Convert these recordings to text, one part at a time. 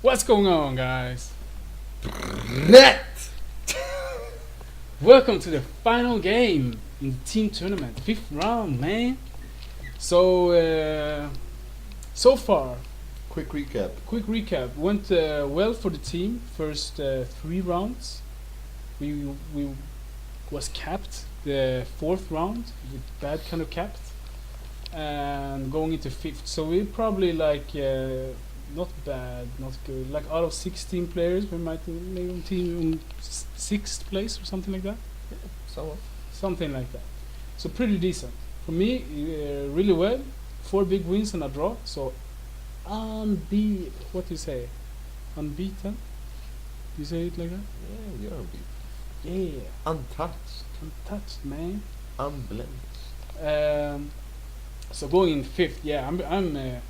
What's going on, guys? Net! Welcome to the final game in the team tournament, 5th round, man. So far, Quick quick recap. Went well for the team. First 3 rounds, we was capped. The 4th round, with bad kind of capped, and going into 5th. So we probably like not bad, not good. Like out of 16 players, we might maybe team 6th place or something like that. Somewhat. Something like that. So pretty decent for me. Really well. 4 big wins and a draw. So what do you say? Unbeaten? Do you say it like that? Yeah, you're unbeaten. Yeah. Untouched. Untouched, man. Unblemished. So going in 5th, yeah, I'm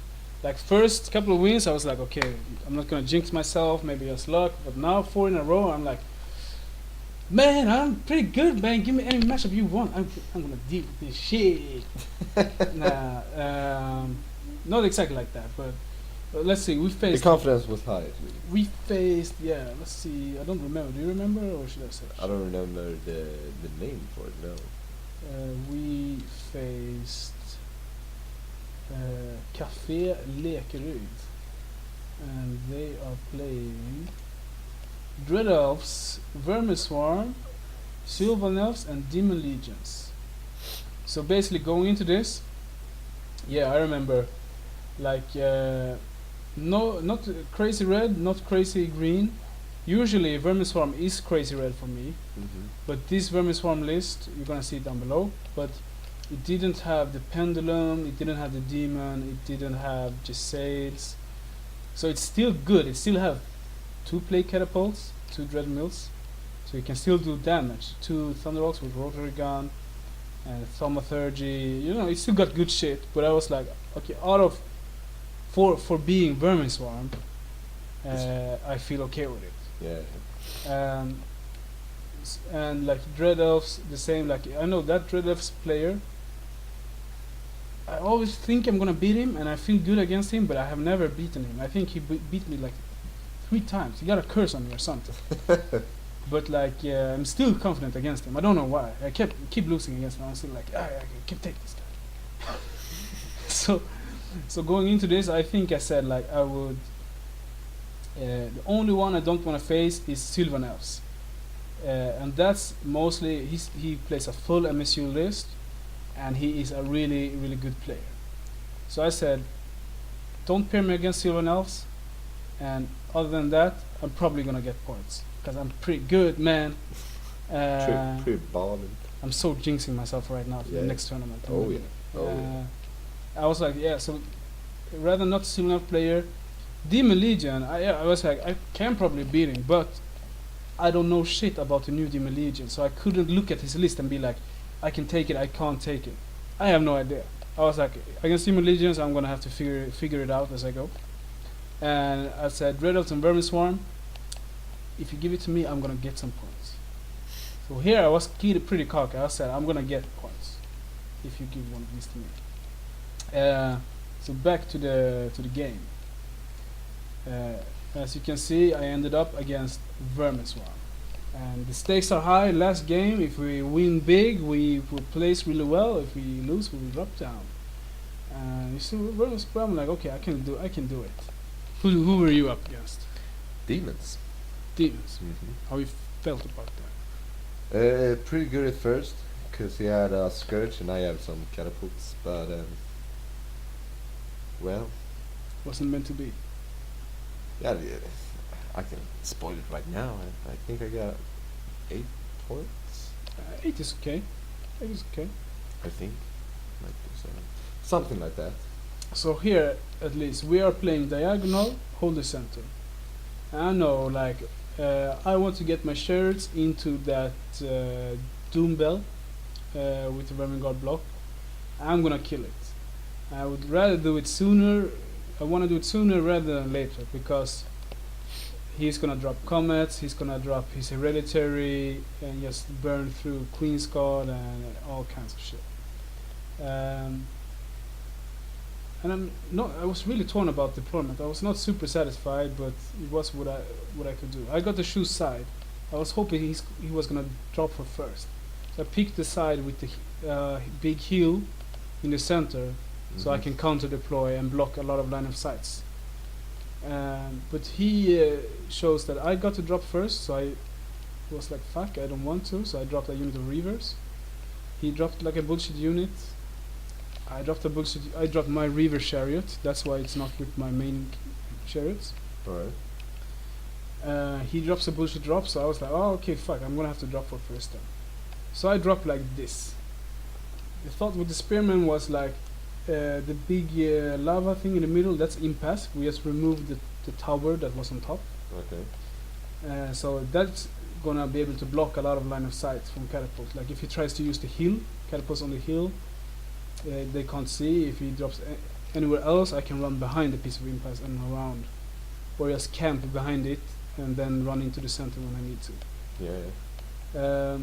like first couple of wins, I was like, okay, I'm not gonna jinx myself, maybe just luck. But now 4 in a row, I'm like, man, I'm pretty good, man. Give me any matchup you want. I'm gonna deal with this shit. Not exactly like that, but let's see. We The faced. confidence was high. We faced. Yeah, let's see. I don't remember. Do you remember, or should I say? I don't remember the name for it, no. We faced Café Lekerud, and they are playing Dread Elves, Vermin Swarm, Sylvan Elves, and Demon Legions. So basically, going into this, yeah, I remember, like, no, not crazy red, not crazy green. Usually, Vermin Swarm is crazy red for me, but this Vermin Swarm list, you're gonna see it down below, but it didn't have the pendulum, it didn't have the demon, it didn't have just sails. So it's still good. It still have 2 play catapults, 2 dread mills, so you can still do damage. 2 thunderbolts with rotarygun and thaumaturgy. You know, it still got good shit. But I was like, okay, out of for being Vermin Swarm, I feel okay with it. Yeah. And like Dread Elves, the same. Like I know that Dread Elves player. I always think I'm gonna beat him, and I feel good against him, but I have never beaten him. I think he beat me like 3 times. He got a curse on me or something. But like, I'm still confident against him. I don't know why. I keep losing against him. I'm still like, I can take this guy. so going into this, I think I said like I would. The only one I don't want to face is Sylvan Elves. And that's mostly he plays a full MSU list, and he is a really really good player. So I said, don't pair me against Sylvan Elves, and other than that, I'm probably gonna get points because I'm pretty good, man. Pretty balling. I'm so jinxing myself right now for the next tournament. Oh yeah. Oh yeah. I was like, yeah. So rather not Sylvan Elf player, Demon Legion. I was like, I can probably beat him, but I don't know shit about the new Demon Legion, so I couldn't look at his list and be like, I can take it, I can't take it. I have no idea. I was like, against Demon Legions, I'm gonna have to figure it out as I go. And I said, Red Elves and Vermin Swarm, if you give it to me, I'm gonna get some points. So here I was pretty cocky. I said, I'm gonna get points if you give one of these to me. So back to the game. As you can see, I ended up against Vermin Swarm. And the stakes are high. Last game, if we win big, we will place really well. If we lose, we will drop down. And you see, Vermin Swarm, I'm like, okay, I can do it. Who were you up against? Demons. Demons. How you felt about that? Pretty good at first, because he had a scourge and I have some catapults, but well, Wasn't meant to be. yeah, I can spoil it right now. I think I got 8 points. 8 is okay. 8 is okay. I think, might be 7, something like that. So here, at least, we are playing diagonal, hold the center. I know, like, I want to get my Chariots into that doombell with the Vermin Guard block. I'm gonna kill it. I would rather do it sooner. I want to do it sooner rather than later, because he's gonna drop comets, he's gonna drop his hereditary, and just burn through Queen's Guard and all kinds of shit. and I was really torn about deployment. I was not super satisfied, but it was what I could do. I got the shoe side. I was hoping he was gonna drop for first. So I picked the side with the big heel in the center, so I can counter deploy and block a lot of line of sights. But he shows that I got to drop first, so I was like, fuck, I don't want to, so I dropped a unit of reavers. He dropped like a bullshit unit. I dropped my reaver chariot. That's why it's not with my main chariots. Alright. He drops a bullshit drop, so I was like, oh, okay, fuck, I'm gonna have to drop for first time. So I dropped like this. The thought with the spearman was like, the big lava thing in the middle, that's impasse. We just removed the tower that was on top. Okay. So that's gonna be able to block a lot of line of sight from catapult. Like if he tries to use the hill, catapults on the hill, they can't see. If he drops anywhere else, I can run behind the piece of impasse and around, or just camp behind it and then run into the center when I need to. Yeah.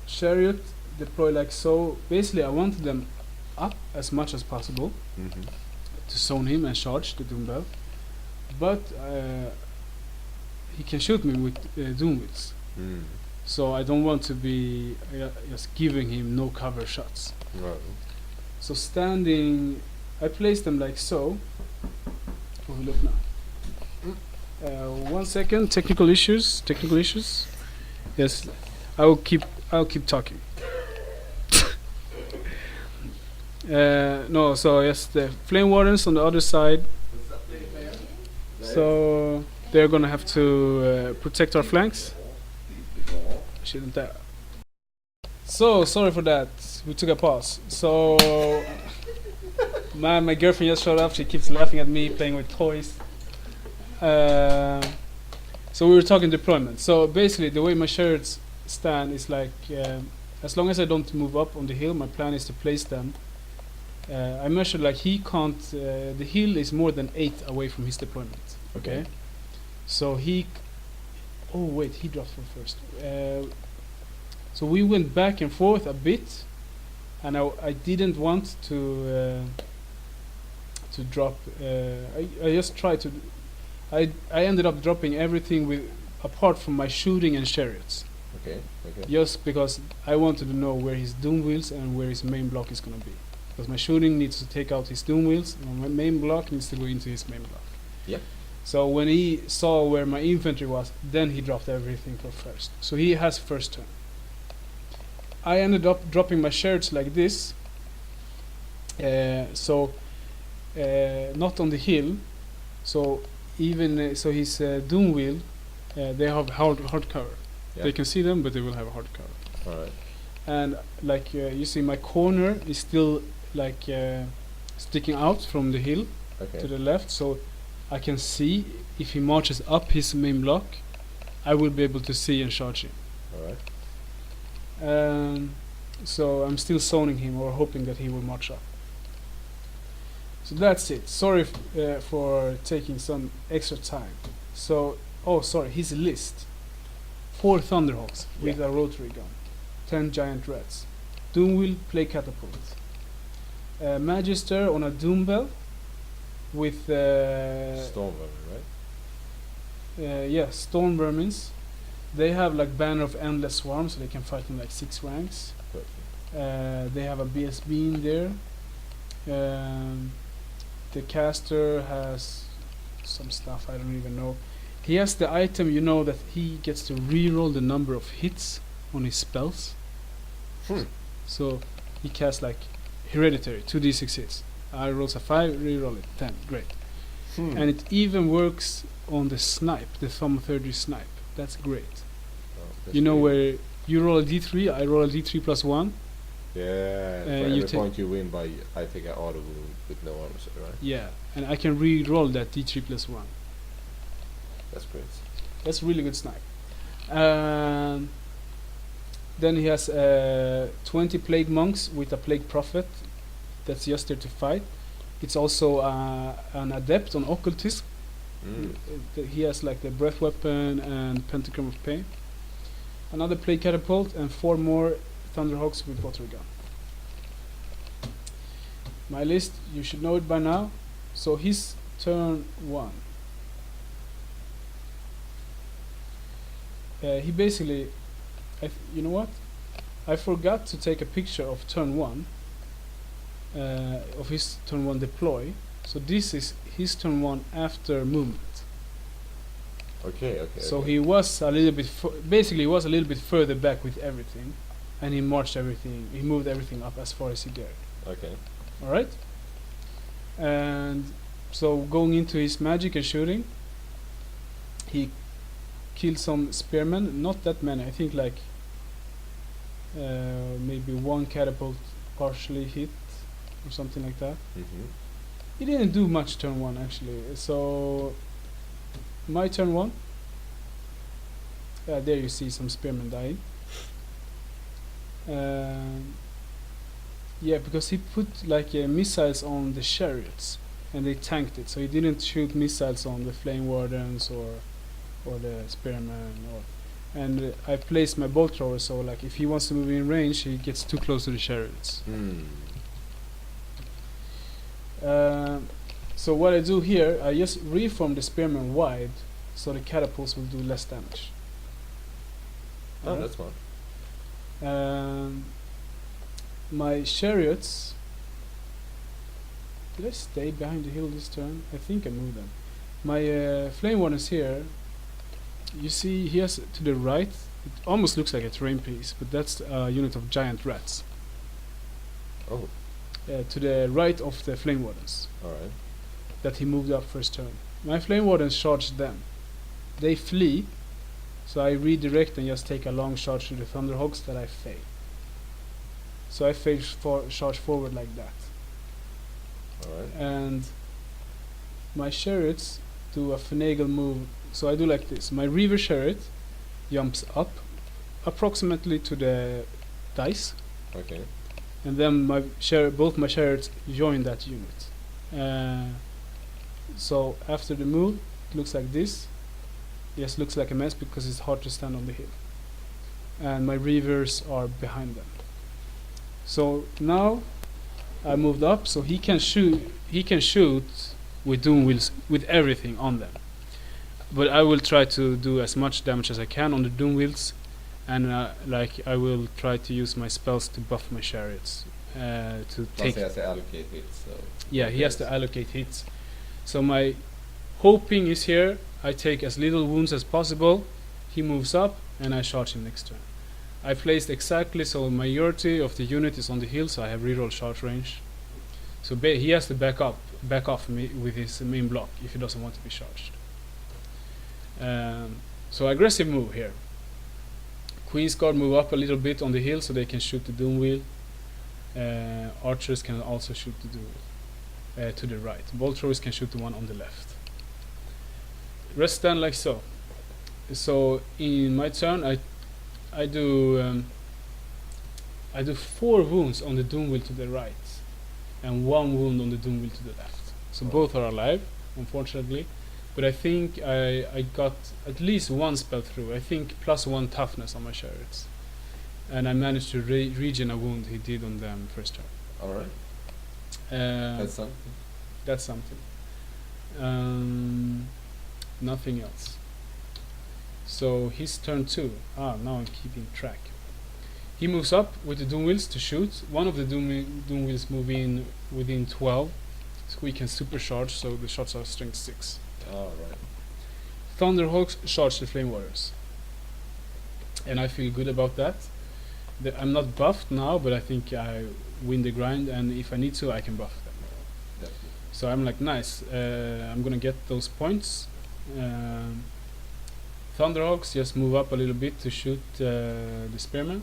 Chariot deploy like so. Basically, I wanted them up as much as possible to zone him and charge the doombell, but he can shoot me with doom wheels. So I don't want to be just giving him no cover shots. Right. So standing, I place them like so. Oh, look now. 1 second. Technical issues. Yes, I'll keep talking. No, so yes, the flame wardens on the other side. So they're gonna have to protect our flanks. Shouldn't that? So sorry for that. We took a pause. So my girlfriend just showed up. She keeps laughing at me playing with toys. So we were talking deployment. So basically, the way my chariots stand is like, as long as I don't move up on the hill, my plan is to place them. I measured like he can't. The hill is more than 8 away from his deployment. Okay. So he. Oh wait, he dropped for first. So we went back and forth a bit, and I didn't want to drop. I just tried to. I ended up dropping everything with apart from my shooting and chariots. Okay. Just because I wanted to know where his doom wheels and where his main block is gonna be. Because my shooting needs to take out his doom wheels, and my main block needs to go into his main block. Yeah. So when he saw where my infantry was, then he dropped everything for first. So he has first turn. I ended up dropping my chariots like this. Not on the hill. So even so his doom wheel, they have hard cover. Yeah. They can see them, but they will have a hard cover. Alright. And like you see, my corner is still like sticking out from the hill to the left, so I can see if he marches up his main block, I will be able to see and charge him. Alright. So I'm still zoning him or hoping that he will march up. So that's it. Sorry for taking some extra time. So, oh sorry, his list. 4 Thunderhawks with a rotarygun, 10 giant reds, doom wheel, play catapult, Magister on a doombell with Storm Vermin, right? yeah, storm vermins. They have like banner of endless swarm, so they can fight in like 6 ranks. They have a BSB in there. The caster has some stuff I don't even know. He has the item, you know, that he gets to reroll the number of hits on his spells. So he casts like hereditary 2d6 hits. I rolls a 5, reroll it 10. Great. And it even works on the snipe, the thaumaturgy snipe. That's great. Oh, you know where you roll a d3, I roll a d3 plus 1. Yeah. For every point you win by, I take an auto wound with no armor, right? Yeah, and I can re-roll that d3 plus 1. That's great. That's really good snipe. Then he has 20 plague monks with a plague prophet that's just there to fight. It's also an adept on occultism. He has like the breath weapon and pentagram of pain. Another plague catapult and 4 more thunderhawks with rotarygun. My list, you should know it by now. So his turn 1. He basically, you know what? I forgot to take a picture of turn 1, of his turn 1 deploy. So this is his turn 1 after movement. Okay. So he was a little bit, basically he was a little bit further back with everything, and he marched everything, he moved everything up as far as he dared. Okay. Alright? And so going into his magic and shooting, he killed some spearmen, not that many, I think like maybe 1 catapult partially hit or something like that. He didn't do much turn 1 actually. So my turn 1, there you see some spearmen dying. Yeah, because he put like missiles on the chariots and they tanked it, so he didn't shoot missiles on the flame wardens or the spearmen, and I placed my bolt thrower so like if he wants to move in range he gets too close to the chariots. So what I do here, I just reform the spearmen wide so the catapults will do less damage. Oh, that's smart. My chariots, did I stay behind the hill this turn? I think I moved them. My flame wardens here, you see he has to the right, it almost looks like a terrain piece, but that's a unit of giant rats. Oh. To the right of the flame wardens. Alright. That he moved up first turn. My flame wardens charge them. They flee, so I redirect and just take a long charge to the thunderhogs that I fail. So I charge forward like that. Alright. And my chariots do a finagle move. So I do like this. My reaver chariot jumps up approximately to the dice. Okay. And then both my chariots join that unit. So after the move, it looks like this. Yes, looks like a mess because it's hard to stand on the hill. And my reavers are behind them. So now I moved up, so he can shoot. He can shoot with doom wheels with everything on them. But I will try to do as much damage as I can on the doom wheels, and like I will try to use my spells to buff my chariots. To take. He has to allocate hits. So Yeah, he has to allocate hits. So my hoping is here. I take as little wounds as possible. He moves up, and I charge him next turn. I placed exactly so majority of the unit is on the hill, so I have reroll charge range. So he has to back off me with his main block if he doesn't want to be charged. So aggressive move here. Queen's Guard move up a little bit on the hill so they can shoot the doom wheel. Archers can also shoot the doom wheel to the right. Bolt throwers can shoot the one on the left. Rest stand like so. So in my turn, I do 4 wounds on the doom wheel to the right, and 1 wound on the doom wheel to the left. So both are alive, unfortunately. But I think I got at least 1 spell through. I think +1 toughness on my chariots, and I managed to regen a wound he did on them first turn. All right. That's something. That's something. Nothing else. So his turn 2. Now I'm keeping track. He moves up with the doom wheels to shoot. One of the doom wheels move in within 12, so we can supercharge. So the shots are strength 6. All right. Thunderhawks charge the flame warriors, and I feel good about that. I'm not buffed now, but I think I win the grind, and if I need to, I can buff them. Definitely. So I'm like, nice. I'm gonna get those points. Thunderhawks just move up a little bit to shoot the spearman,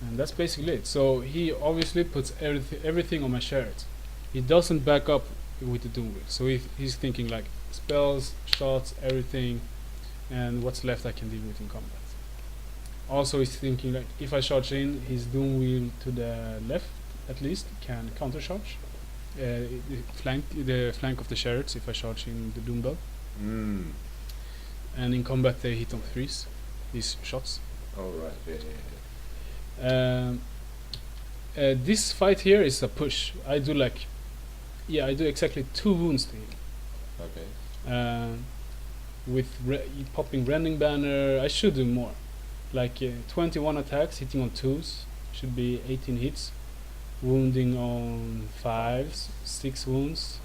and that's basically it. So he obviously puts everything on my chariot. He doesn't back up with the doom wheel, so he's thinking like spells, shots, everything, and what's left I can deal with in combat. Also he's thinking like if I charge in, his doom wheel to the left at least can counter charge the flank of the chariots if I charge in the doombell. And in combat they hit on 3s, these shots. All right. Yeah. This fight here is a push. I do exactly 2 wounds to him. Okay. With popping Rending Banner, I should do more. Like 21 attacks, hitting on 2s, should be 18 hits. Wounding on 5s, 6 wounds.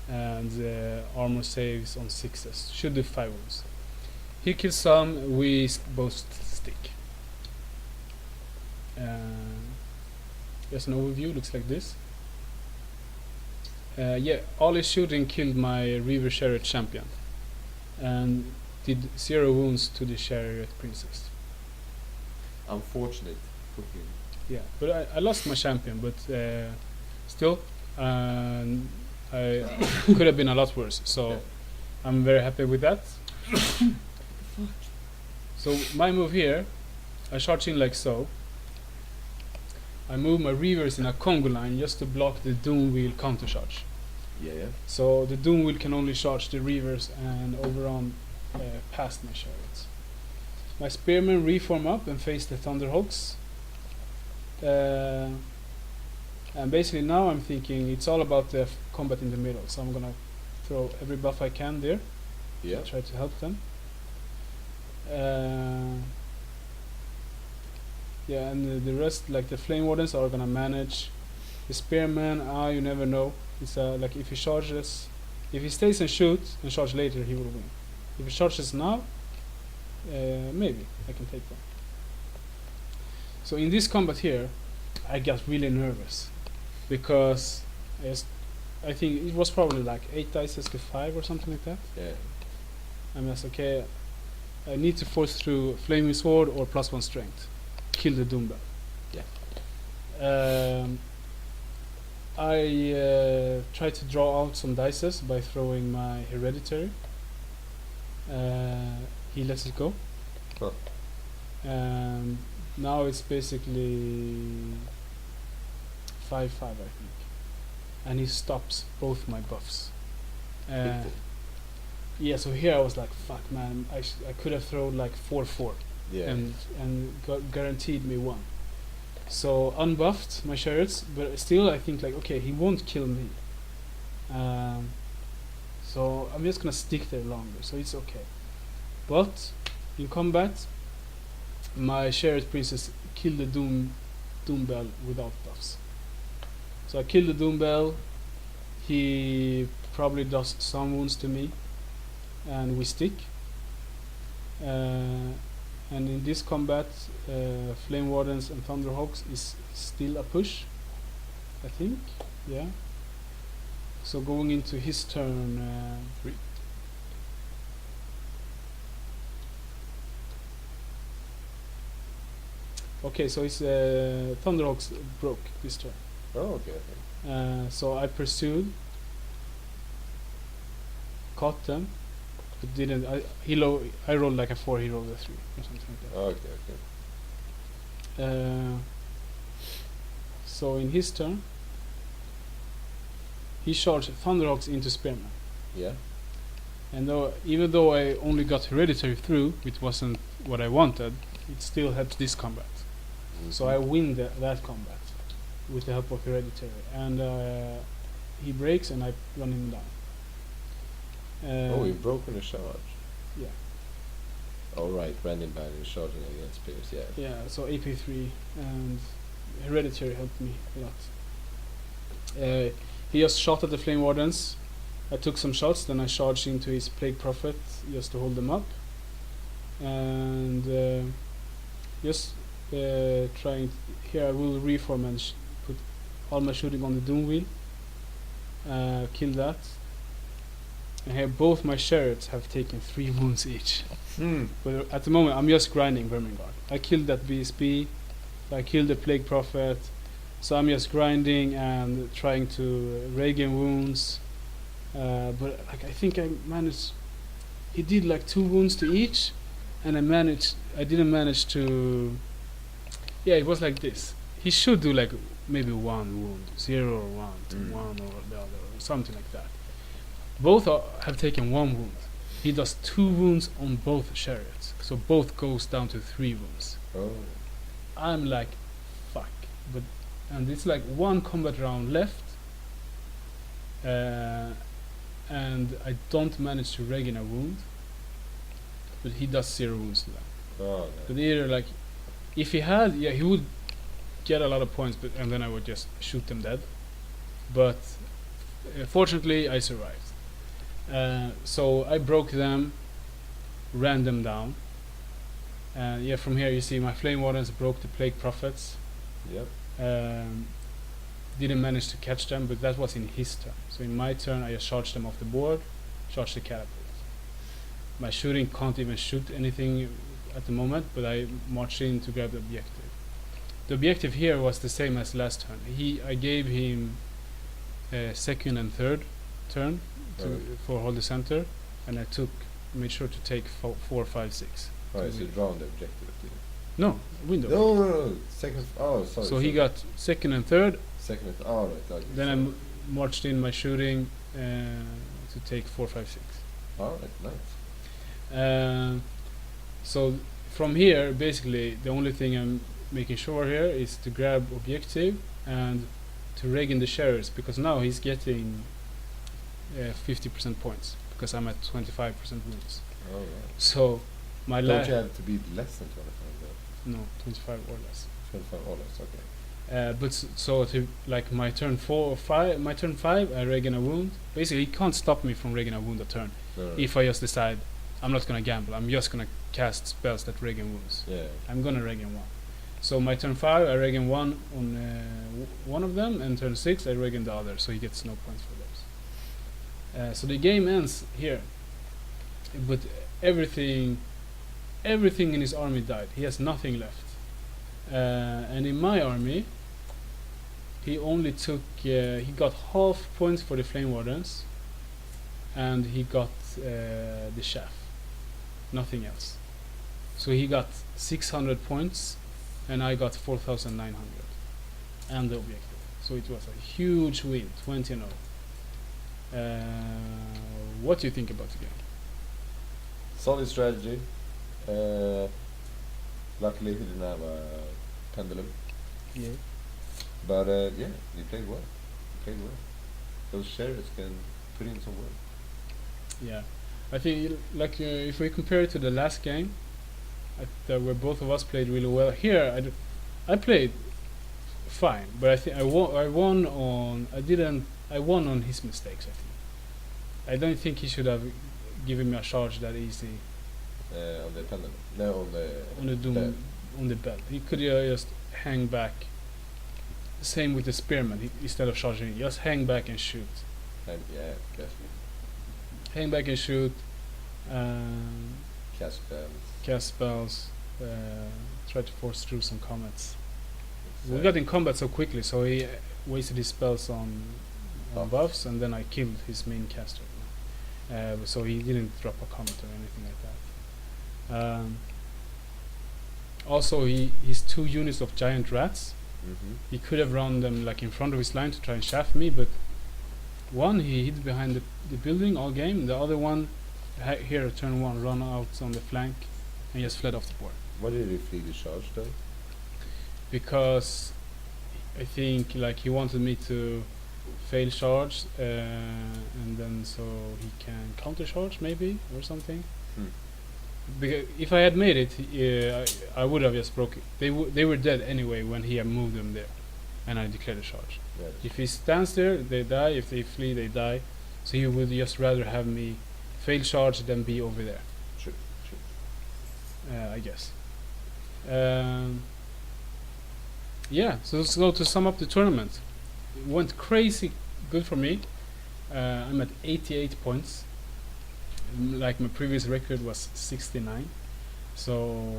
And armour saves on 6s, should do 5 wounds. He kills some, we both stick. There's an overview, looks like this. all his shooting killed my Reaver Chariot champion and did 0 wounds to the Chariot princess. Unfortunate for him. Yeah, but I lost my champion, but still, I could have been a lot worse. So Yeah. I'm very happy with that. So my move here, I charge in like so. I move my Reavers in a Congo line just to block the Doom Wheel counter charge. Yeah. So the Doom Wheel can only charge the Reavers and overrun past my Chariots. My Spearmen reform up and face the Thunderhawks. And basically now I'm thinking it's all about the combat in the middle. So I'm gonna throw every buff I can there. Yeah. Try to help them. Yeah, and the rest, like the Flame Wardens, are gonna manage. The Spearman, you never know. It's like if he charges, if he stays and shoots and charge later, he will win. If he charges now, maybe I can take them. So in this combat here, I got really nervous because I think it was probably like 8 dice to 5 or something like that. Yeah. I'm just okay. I need to force through Flaming Sword or +1 strength. Kill the doombell. Yeah. I try to draw out some dices by throwing my hereditary. He lets it go. Huh. And now it's basically 5-5, I think. And he stops both my buffs. Yeah, so here I was like, fuck man, I could have thrown like 4-4 Yeah. and guaranteed me 1. So unbuffed my chariots, but still I think like, okay, he won't kill me. So I'm just gonna stick there longer, so it's okay. But in combat, my Chariot princess killed the doombell without buffs. So I killed the doombell. He probably does some wounds to me, and we stick. And in this combat, Flame Wardens and Thunderhawks is still a push, I think. Yeah. So going into his turn. Okay, so his Thunderhawks broke this turn. Oh, okay. So I pursued, caught them, but didn't. I rolled like a 4, he rolled a 3 or something like that. Okay. So in his turn, he charged Thunderhawks into Spearman. Yeah. And even though I only got hereditary through, which wasn't what I wanted, it still helps this combat. So I win that combat with the help of hereditary, and he breaks and I run him down. He broke in a charge. Yeah. Oh right, Brandon Banner is charging against spears. Yeah. Yeah. So AP3 and hereditary helped me a lot. He just shot at the Flame Wardens. I took some shots, then I charged into his Plague Prophet just to hold them up, and just trying. Here I will reform and put all my shooting on the Doom Wheel. Kill that. And here both my Chariots have taken 3 wounds each. But at the moment I'm just grinding Vermin Guard. I killed that BSB, I killed the Plague Prophet, so I'm just grinding and trying to regain wounds. But like I think I managed. He did like 2 wounds to each, and I didn't manage to. Yeah, it was like this. He should do like maybe 1 wound, 0 or 1 to 1 or the other, or something like that. Both have taken 1 wound. He does 2 wounds on both Chariots, so both goes down to 3 wounds. Oh. I'm like, fuck. and it's like one combat round left, and I don't manage to regen a wound, but he does 0 wounds to that. Oh, But either like, if he had, he would get a lot of points, but and then I would just shoot them dead. But fortunately, I survived. So I broke them, ran them down. From here you see my flame wardens broke the plague prophets. Yep. Didn't manage to catch them, but that was in his turn. So in my turn, I just charged them off the board, charged the catapult. My shooting can't even shoot anything at the moment, but I marched in to grab the objective. The objective here was the same as last turn. I gave him second and third turn for hold the center, and I made sure to take 4, 5, 6. Oh, so round the objective. No, window. No. Second. Oh, sorry. So he got second and third. Second. Oh, right. Okay, Then I marched in my shooting to take 4, 5, 6. All right, nice. So from here, basically, the only thing I'm making sure here is to grab objective and to regen the chariots, because now he's getting 50% points because I'm at 25% wounds. All right. So my Don't you have to be less than 25 though? No, 25 or less. 25 or less, okay. But so to like my turn 4 or 5, my turn 5, I regen a wound. Basically, he can't stop me from regening a wound a turn. No. If I just decide I'm not gonna gamble, I'm just gonna cast spells that regen wounds. Yeah. I'm gonna regen 1. So my turn 5, I regen 1 on one of them, and turn 6, I regen the other, so he gets no points for those. So the game ends here, but everything in his army died. He has nothing left. And in my army, he only took he got half points for the flame wardens, and he got the Cheif. Nothing else. So he got 600 points, and I got 4,900, and the objective. So it was a huge win, 20-0. What do you think about the game? Solid strategy. Luckily, he didn't have a pendulum. Yeah. But yeah, you played well. Those chariots can put in some work. Yeah, I think like if we compare it to the last game, where both of us played really well. Here, I played fine, but I think I won on his mistakes. I think. I don't think he should have given me a charge that easy. On the pendulum. No, on the doom, bell. on the bell. He could just hang back. Same with the spearman. Instead of charging, just hang back and shoot. And yeah, definitely. Hang back and shoot. Cast spells. Cast spells. Try to force through some combats. We got in combat so quickly, so he wasted his spells on buffs, and then I killed his main caster. So he didn't drop a comment or anything like that. Also, his 2 units of giant rats. He could have run them like in front of his line to try and shaft me, but one he hid behind the building all game. The other one here turn 1 run out on the flank and just fled off the board. Why did he flee the charge though? Because I think like he wanted me to fail charge, and then so he can counter charge maybe or something. Because if I had made it, I would have just broke it. They were dead anyway when he had moved them there, and I declared a charge. Yeah. If he stands there, they die. If they flee, they die. So he would just rather have me fail charge than be over there. Sure. I guess. Yeah. So to sum up the tournament, it went crazy good for me. I'm at 88 points. Like my previous record was 69, so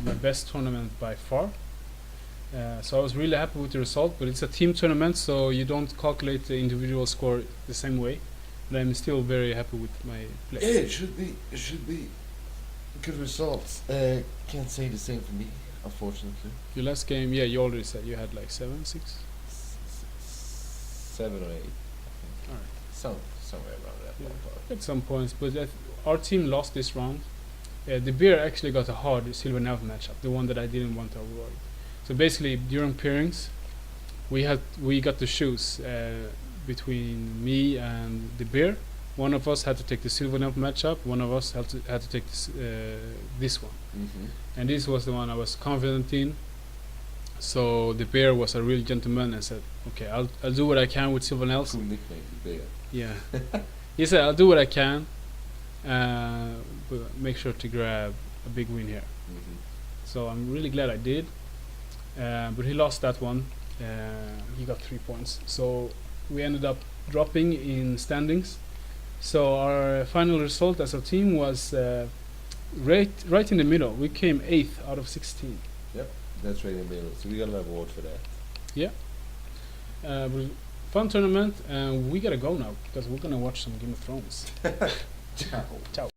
my best tournament by far. So I was really happy with the result, but it's a team tournament, so you don't calculate the individual score the same way. But I'm still very happy with my play. Yeah, it should be good results. Can't say the same for me, unfortunately. Your last game, yeah, you already said you had like 7, 6? 7 or 8. Alright. Somewhere around that ballpark. At some points, but our team lost this round. The bear actually got a hard silver elf matchup, the one that I didn't want to avoid. So basically, during pairings, we got to choose between me and the bear. One of us had to take the silver elf matchup. One of us had to take this one, and this was the one I was confident in. So the bear was a real gentleman and said, "Okay, I'll do what I can with silver elves." Cool nickname, the bear. Yeah, he said, "I'll do what I can, but make sure to grab a big win here." So I'm really glad I did. But he lost that one. He got 3 points. So we ended up dropping in standings. So our final result as a team was right in the middle. We came 8th out of 16. Yep, that's right in the middle. So we got an award for that. Yeah. But fun tournament, and we gotta go now because we're gonna watch some Game of Thrones. Ciao. Ciao.